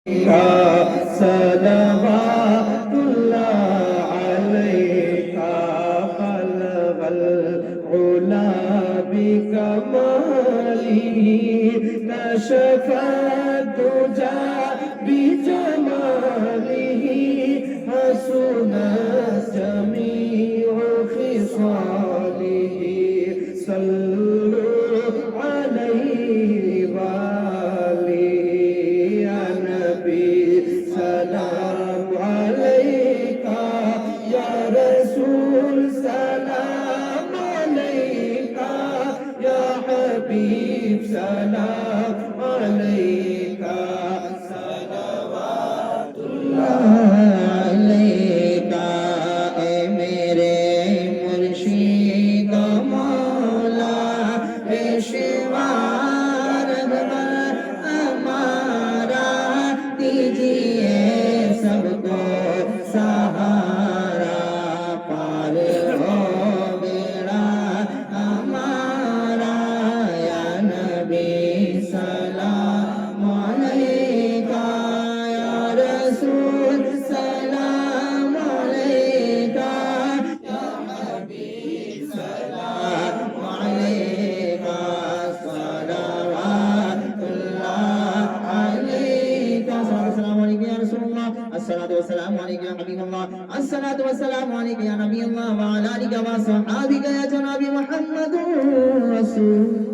सलवातुल्लाह अलैका बलगल उला बिकमालिही कशफा दुजा बिजमालिही हसुनत जमीउ खिसालिही सल्लु अलैहि वालिहि या नबी सलाम अलैका या रसूल सलाम अलैका या हबीब सलाम अलैका सलवातुल्लाह अलैका ए मेरे मुर्शिद मौला पेशवार हमारा दीजिए सबको सहारा पार हो बेड़ा हमारा या नबी सलाम अलैका या रसूल सलाम अलैका या हबीब सलाम अलैका सलवातुल्लाह अलैका अस्सलामु अलैकुम या रसूलल्लाह अस्सलातु वस्सलामु अलैका या हबीबल्लाह अस्सलातु वस्सलामु अलैका या नबीयल्लाह व अला आलिका व सहाबिका या जनाबी मुहम्मदुर रसूल